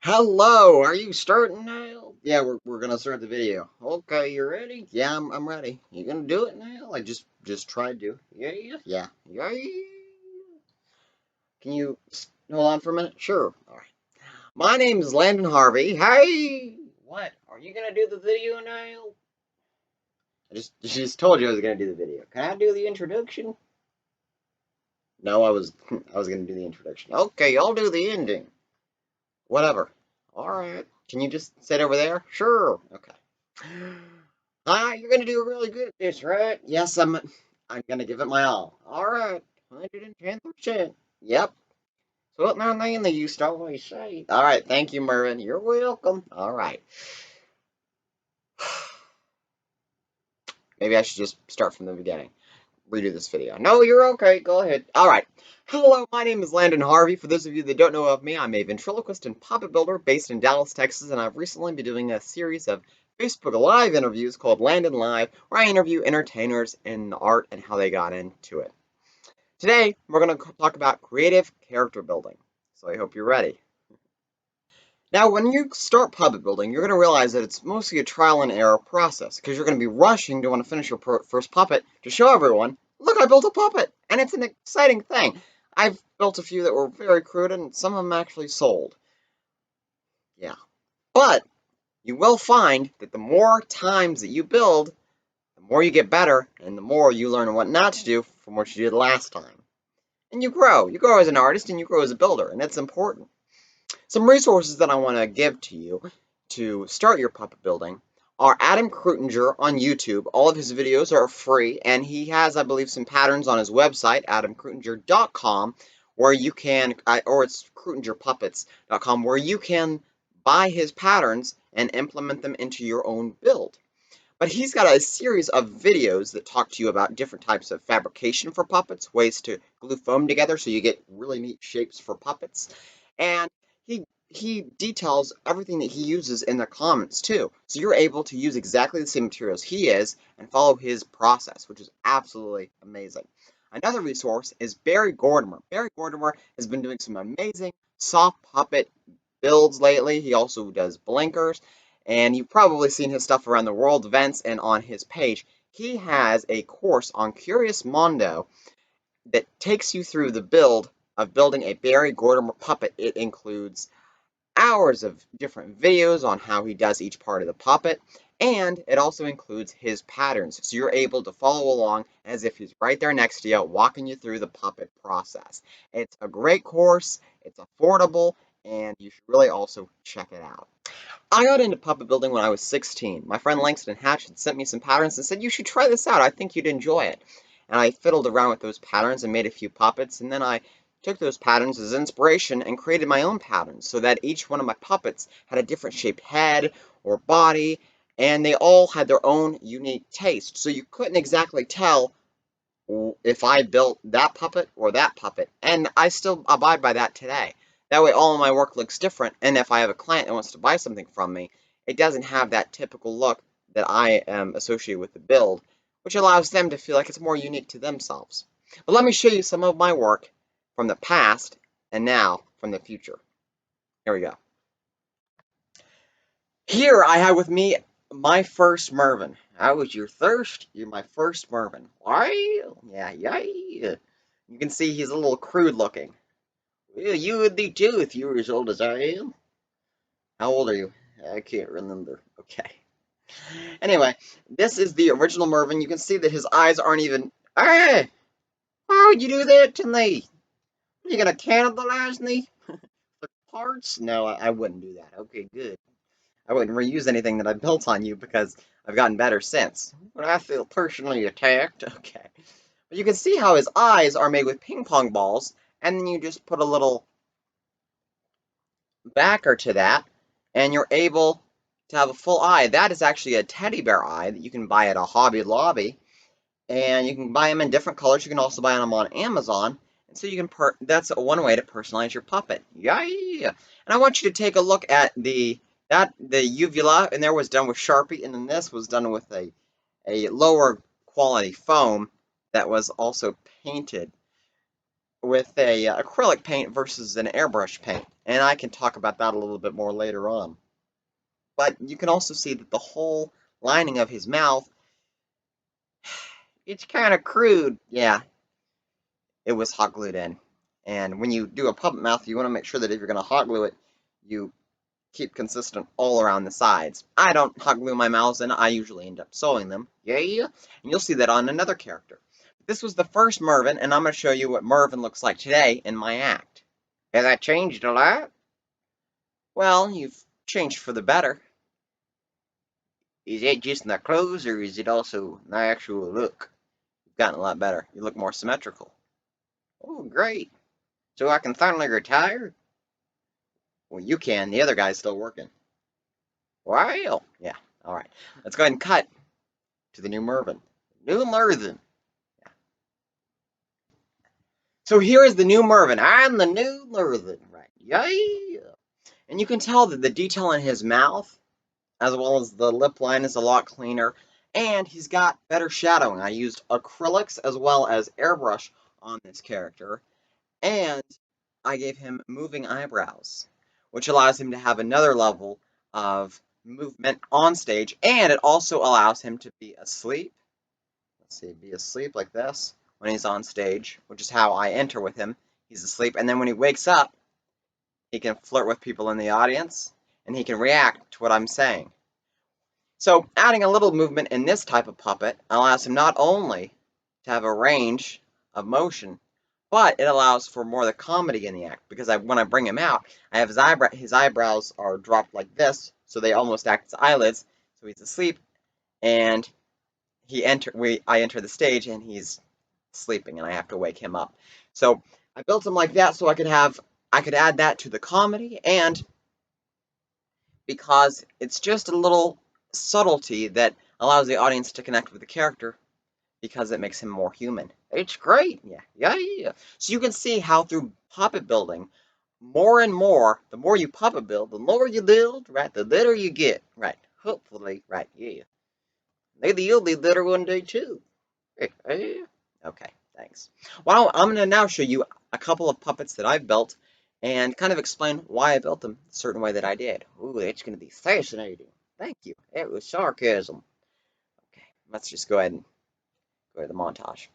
Hello, are you starting now? Yeah, we're gonna start the video. Okay, you ready? Yeah, I'm ready. You gonna do it now? I just tried to. Yeah. Can you hold on for a minute? Sure. All right. My name is Landon Harvey. Hey, what? Are you gonna do the video now? I just told you I was gonna do the video. Can I do the introduction? No, I was gonna do the introduction. Okay, I'll do the ending. Whatever. All right. Can you just sit over there? Sure. Okay. You're gonna do really good at this, right? Yes, I'm gonna give it my all. All right. 110%. Yep. So what my name they used to always say. All right. Thank you, Merlin. You're welcome. All right. Maybe I should just start from the beginning. Redo this video. No, you're okay. Go ahead. All right. Hello, my name is Landon Harvey. For those of you that don't know of me, I'm a ventriloquist and puppet builder based in Dallas, Texas, and I've recently been doing a series of Facebook Live interviews called Landon Live, where I interview entertainers in the art and how they got into it. Today, we're going to talk about creative character building. So I hope you're ready. Now, when you start puppet building, you're going to realize that it's mostly a trial and error process because you're going to be rushing to want to finish your first puppet to show everyone, look, I built a puppet, and it's an exciting thing. I've built a few that were very crude, and some of them actually sold. Yeah. But you will find that the more times that you build, the more you get better, and the more you learn what not to do from what you did last time. And you grow. You grow as an artist, and you grow as a builder, and that's important. Some resources that I want to give to you to start your puppet building are Adam Krutinger on YouTube. All of his videos are free, and he has, I believe, some patterns on his website, adamkrutinger.com, where you can, or it's krutingerpuppets.com, where you can buy his patterns and implement them into your own build. But he's got a series of videos that talk to you about different types of fabrication for puppets, ways to glue foam together so you get really neat shapes for puppets. And he details everything that he uses in the comments too. So you're able to use exactly the same materials he is and follow his process, which is absolutely amazing. Another resource is Barry Gordimer. Barry Gordimer has been doing some amazing soft puppet builds lately. He also does blinkers, and you've probably seen his stuff around the world events and on his page. He has a course on Curious Mondo that takes you through the build of building a Barry Gordimer puppet. It includes hours of different videos on how he does each part of the puppet, and it also includes his patterns, so you're able to follow along as if he's right there next to you, walking you through the puppet process. It's a great course, it's affordable, and you should really also check it out. I got into puppet building when I was 16. My friend Langston Hatch had sent me some patterns and said, you should try this out, I think you'd enjoy it. And I fiddled around with those patterns and made a few puppets, and then I took those patterns as inspiration and created my own patterns so that each one of my puppets had a different shaped head or body, and they all had their own unique taste. So you couldn't exactly tell if I built that puppet or that puppet, and I still abide by that today. That way all of my work looks different, and if I have a client that wants to buy something from me, it doesn't have that typical look that I am associated with the build, which allows them to feel like it's more unique to themselves. But let me show you some of my work from the past and now from the future. Here we go. Here I have with me my first Mervin. How was your thirst? You're my first Mervin. Why? Yeah. You can see he's a little crude looking. Well, you would be too if you were as old as I am. How old are you? I can't remember. Okay. Anyway, this is the original Mervin. You can see that his eyes aren't even. Hey! Why would you do that to me? Are you gonna cannibalize me for parts? No, I wouldn't do that. Okay, good. I wouldn't reuse anything that I built on you because I've gotten better since. But I feel personally attacked. Okay. But you can see how his eyes are made with ping pong balls, and then you just put a little backer to that, and you're able to have a full eye. That is actually a teddy bear eye that you can buy at a Hobby Lobby, and you can buy them in different colors. You can also buy them on Amazon, and so you can that's one way to personalize your puppet. Yeah. And I want you to take a look at the uvula, and there was done with Sharpie, and then this was done with a lower quality foam that was also painted with a acrylic paint versus an airbrush paint. and I can talk about that a little bit more later on. But you can also see that the whole lining of his mouth, it's kind of crude. Yeah, it was hot glued in. And when you do a puppet mouth, you want to make sure that if you're going to hot glue it, you keep consistent all around the sides. I don't hot glue my mouths in, I usually end up sewing them. Yeah, and you'll see that on another character. This was the first Mervin, and I'm going to show you what Mervin looks like today in my act. Has that changed a lot? Well, you've changed for the better. Is it just in the clothes, or is it also the actual look? You've gotten a lot better. You look more symmetrical. Oh, great. So I can finally retire? Well, you can. The other guy's still working. Well, yeah. All right. Let's go ahead and cut to the new Mervin. New Mervin. So here is the new Mervin. I'm the new Mervin. Right. Yeah. And you can tell that the detail in his mouth, as well as the lip line, is a lot cleaner. And he's got better shadowing. I used acrylics as well as airbrush on this character. And I gave him moving eyebrows, which allows him to have another level of movement on stage. And it also allows him to be asleep. Let's see, be asleep like this when he's on stage, which is how I enter with him. He's asleep. And then when he wakes up, he can flirt with people in the audience, and he can react to what I'm saying. So adding a little movement in this type of puppet allows him not only to have a range of motion, but it allows for more of the comedy in the act, because when I bring him out, I have his eyebrows are dropped like this, so they almost act as eyelids, so he's asleep, and I enter the stage, and he's sleeping, and I have to wake him up. So I built him like that so I could add that to the comedy, and because it's just a little subtlety that allows the audience to connect with the character because it makes him more human. It's great. Yeah. So you can see how through puppet building, more and more, the more you puppet build, the more you build, right, the litter you get, right, hopefully, right, yeah. Maybe you'll be litter one day too. Okay, thanks. Well, I'm going to now show you a couple of puppets that I've built and kind of explain why I built them a certain way that I did. Ooh, it's going to be fascinating. Thank you. It was sarcasm. Okay, let's just go ahead and go to the montage.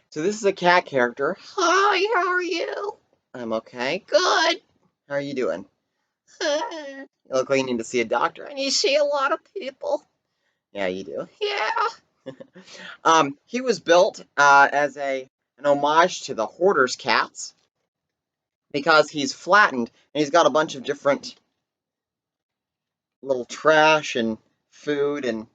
So this is a cat character. Hi, how are you? I'm okay. Good. How are you doing? You look like you need to see a doctor. And you see a lot of people. Yeah, you do. Yeah. He was built as an homage to the hoarder's cats because he's flattened and he's got a bunch of different little trash and food, and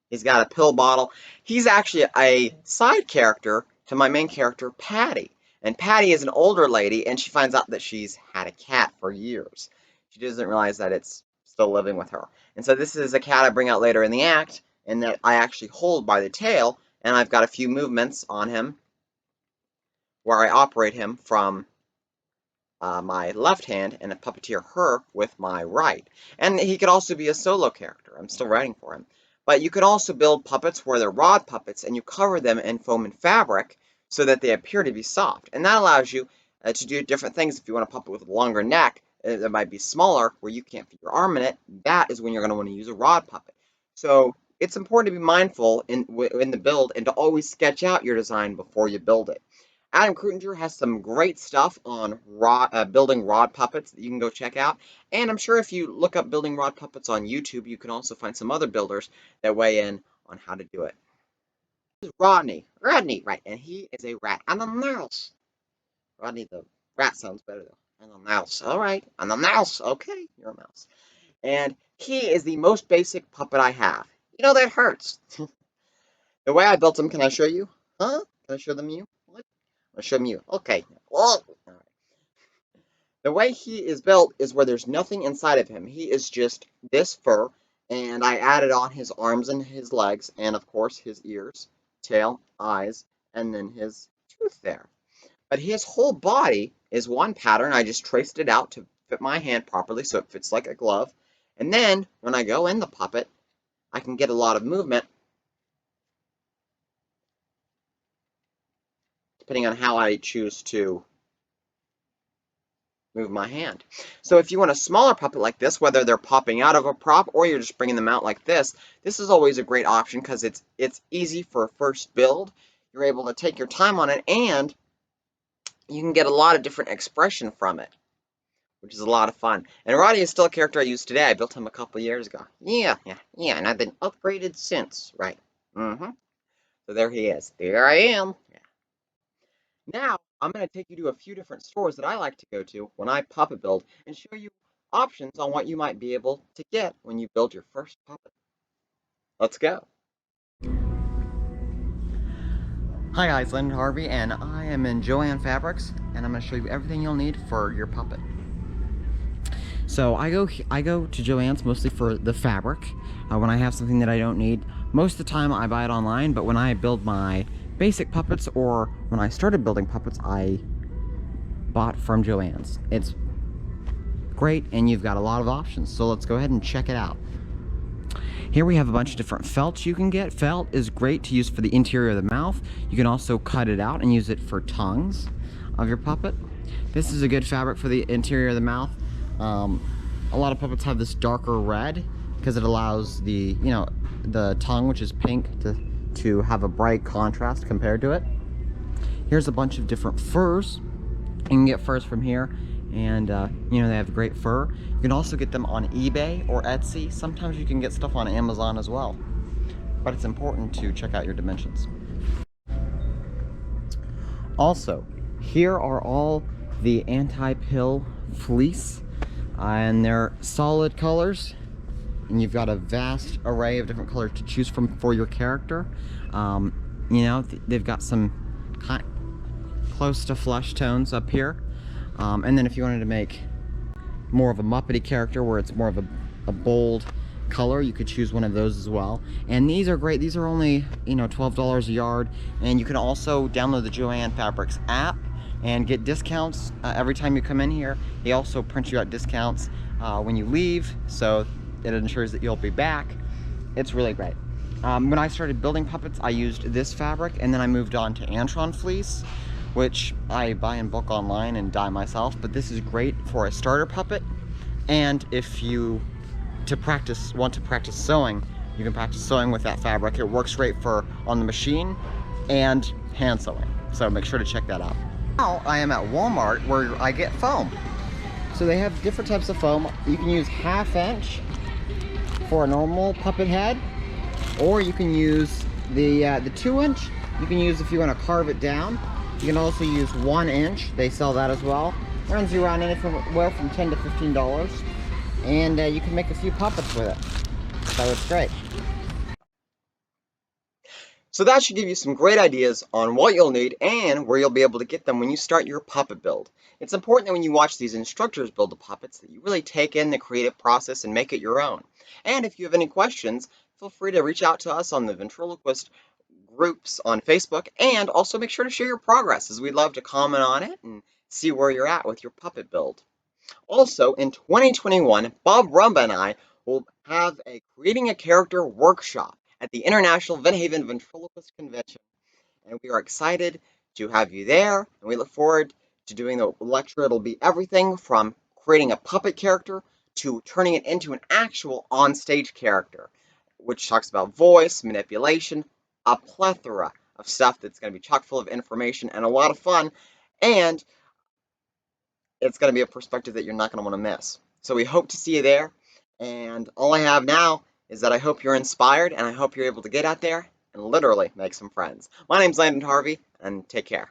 he's got a pill bottle. He's actually a side character to my main character, Patty. And Patty is an older lady, and she finds out that she's had a cat for years. She doesn't realize that it's still living with her. And so this is a cat I bring out later in the act, and that I actually hold by the tail, and I've got a few movements on him where I operate him from my left hand and puppeteer her with my right. And he could also be a solo character. I'm still writing for him. But you could also build puppets where they're rod puppets and you cover them in foam and fabric so that they appear to be soft. And that allows you to do different things. If you want a puppet with a longer neck that might be smaller where you can't fit your arm in it, that is when you're going to want to use a rod puppet. So it's important to be mindful in the build and to always sketch out your design before you build it. Adam Krutinger has some great stuff on building rod puppets that you can go check out. And I'm sure if you look up building rod puppets on YouTube, you can also find some other builders that weigh in on how to do it. This is Rodney, right, and he is a rat. I'm a mouse. Rodney the rat sounds better though. I'm a mouse. All right, I'm a mouse. Okay, you're a mouse. And he is the most basic puppet I have. You know, that hurts. The way I built him, can I show you? Huh? Can I show them you? What? I'll show them you. Okay. Oh. The way he is built is where there's nothing inside of him. He is just this fur, and I added on his arms and his legs, and of course his ears, tail, eyes, and then his tooth there. But his whole body is one pattern. I just traced it out to fit my hand properly so it fits like a glove. And then when I go in the puppet, I can get a lot of movement depending on how I choose to move my hand. So if you want a smaller puppet like this, whether they're popping out of a prop or you're just bringing them out like this is always a great option because it's easy for a first build. You're able to take your time on it, and you can get a lot of different expression from it, which is a lot of fun. And Roddy is still a character I use today. I built him a couple years ago. Yeah, and I've been upgraded since, right? So there he is. There I am. Yeah. Now, I'm going to take you to a few different stores that I like to go to when I puppet build and show you options on what you might be able to get when you build your first puppet. Let's go. Hi guys, Landon Harvey, and I am in Joann Fabrics, and I'm going to show you everything you'll need for your puppet. So I go to Joann's mostly for the fabric when I have something that I don't need. Most of the time I buy it online, but when I build my basic puppets or when I started building puppets, I bought from Joann's. It's great, and you've got a lot of options, so let's go ahead and check it out. Here we have a bunch of different felts you can get. Felt is great to use for the interior of the mouth. You can also cut it out and use it for tongues of your puppet. This is a good fabric for the interior of the mouth. A lot of puppets have this darker red because it allows the tongue, which is pink, to have a bright contrast compared to it. Here's a bunch of different furs. You can get furs from here, and they have great fur. You can also get them on eBay or Etsy. Sometimes you can get stuff on Amazon as well, but it's important to check out your dimensions. Also, here are all the anti-pill fleece, and they're solid colors, and you've got a vast array of different colors to choose from for your character. They've got some close to flesh tones up here, and then if you wanted to make more of a Muppety character where it's more of a bold color, you could choose one of those as well. And these are great. These are only $12 a yard, and you can also download the Joann Fabrics app and get discounts every time you come in here. They also print you out discounts when you leave, so it ensures that you'll be back. It's really great. When I started building puppets, I used this fabric, and then I moved on to Antron fleece, which I buy in bulk online and dye myself, but this is great for a starter puppet. And if you want to practice sewing, you can practice sewing with that fabric. It works great for on the machine and hand sewing, so make sure to check that out. Now I am at Walmart where I get foam. So they have different types of foam. You can use 1/2 inch for a normal puppet head, or you can use the 2 inch. You can use if you want to carve it down. You can also use 1 inch. They sell that as well. Runs you around anywhere from $10 to $15, and you can make a few puppets with it. So it's great. So that should give you some great ideas on what you'll need and where you'll be able to get them when you start your puppet build. It's important that when you watch these instructors build the puppets that you really take in the creative process and make it your own. And if you have any questions, feel free to reach out to us on the ventriloquist groups on Facebook, and also make sure to share your progress, as we'd love to comment on it and see where you're at with your puppet build. Also, in 2021, Bob Rumba and I will have a Creating a Character workshop at the International Venhaven Ventriloquist Convention, and we are excited to have you there, and we look forward to doing the lecture. It'll be everything from creating a puppet character to turning it into an actual on-stage character, which talks about voice, manipulation, a plethora of stuff that's going to be chock full of information and a lot of fun, and it's going to be a perspective that you're not going to want to miss. So we hope to see you there, and all I have now is that I hope you're inspired, and I hope you're able to get out there and literally make some friends. My name's Landon Harvey, and take care.